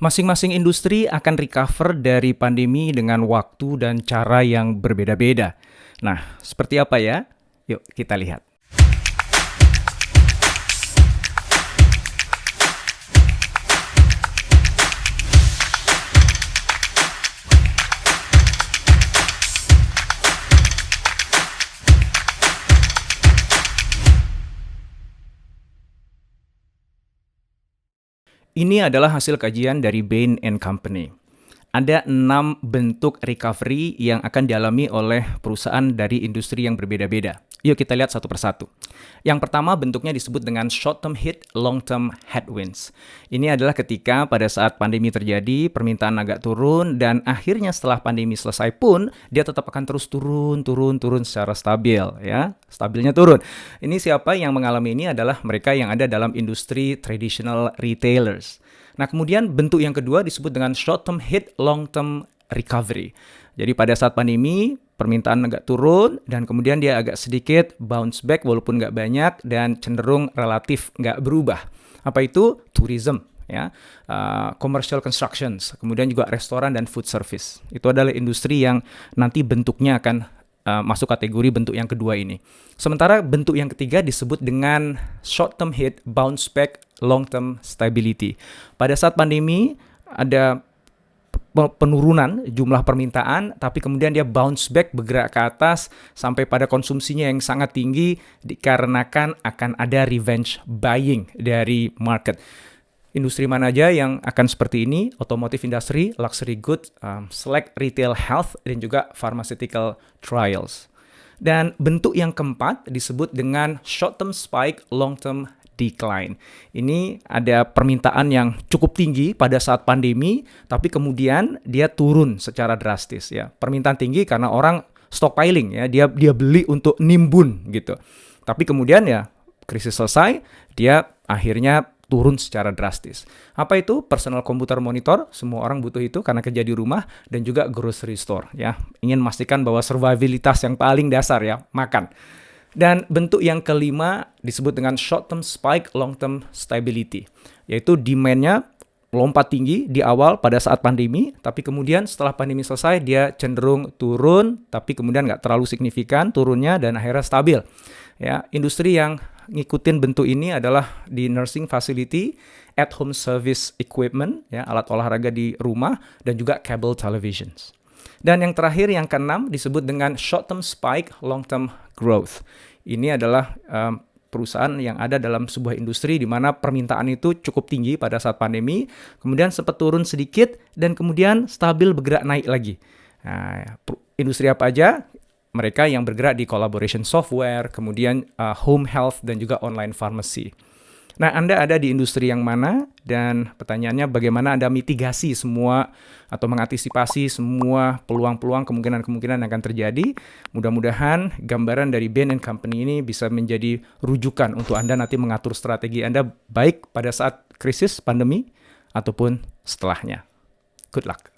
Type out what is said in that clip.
Masing-masing industri akan recover dari pandemi dengan waktu dan cara yang berbeda-beda. Nah, seperti apa ya? Yuk kita lihat. Ini adalah hasil kajian dari Bain & Company. Ada 6 bentuk recovery yang akan dialami oleh perusahaan dari industri yang berbeda-beda. Yuk kita lihat satu persatu. Yang pertama bentuknya disebut dengan short-term hit, long-term headwinds. Ini adalah ketika pada saat pandemi terjadi, permintaan agak turun, dan akhirnya setelah pandemi selesai pun, dia tetap akan terus turun secara stabil. Ya, stabilnya turun. Ini siapa yang mengalami ini adalah mereka yang ada dalam industri traditional retailers. Nah, kemudian bentuk yang kedua disebut dengan short-term hit, long-term recovery. Jadi pada saat pandemi, permintaan agak turun dan kemudian dia agak sedikit bounce back walaupun nggak banyak dan cenderung relatif nggak berubah. Apa itu? Tourism, ya, commercial constructions, kemudian juga restoran dan food service. Itu adalah industri yang nanti bentuknya akan masuk kategori bentuk yang kedua ini. Sementara bentuk yang ketiga disebut dengan short-term hit, bounce back, long-term stability. Pada saat pandemi ada penurunan jumlah permintaan, tapi kemudian dia bounce back, bergerak ke atas sampai pada konsumsinya yang sangat tinggi dikarenakan akan ada revenge buying dari market. Industri mana aja yang akan seperti ini? Automotive industry, luxury goods, select retail health, dan juga pharmaceutical trials. Dan bentuk yang keempat disebut dengan short-term spike, long-term decline. Ini ada permintaan yang cukup tinggi pada saat pandemi, tapi kemudian dia turun secara drastis. Ya, permintaan tinggi karena orang stockpiling, ya, dia beli untuk nimbun gitu. Tapi kemudian ya krisis selesai, dia akhirnya turun secara drastis. Apa itu? Personal computer monitor, semua orang butuh itu karena kerja di rumah, dan juga grocery store, ya. Ingin memastikan bahwa survivalitas yang paling dasar, ya, makan. Dan bentuk yang kelima disebut dengan short term spike, long term stability, yaitu demand-nya lompat tinggi di awal pada saat pandemi, tapi kemudian setelah pandemi selesai dia cenderung turun, tapi kemudian nggak terlalu signifikan turunnya dan akhirnya stabil. Ya, industri yang ngikutin bentuk ini adalah di nursing facility, at home service equipment, ya, alat olahraga di rumah, dan juga cable televisions. Dan yang terakhir, yang keenam, disebut dengan short term spike, long term growth. Ini adalah perusahaan yang ada dalam sebuah industri di mana permintaan itu cukup tinggi pada saat pandemi, kemudian sempat turun sedikit, dan kemudian stabil bergerak naik lagi. Nah, industri apa aja? Mereka yang bergerak di collaboration software, kemudian home health, dan juga online pharmacy. Nah, Anda ada di industri yang mana? Dan pertanyaannya bagaimana Anda mitigasi semua atau mengantisipasi semua peluang-peluang, kemungkinan-kemungkinan yang akan terjadi. Mudah-mudahan gambaran dari Bain & Company ini bisa menjadi rujukan untuk Anda nanti mengatur strategi Anda baik pada saat krisis pandemi ataupun setelahnya. Good luck.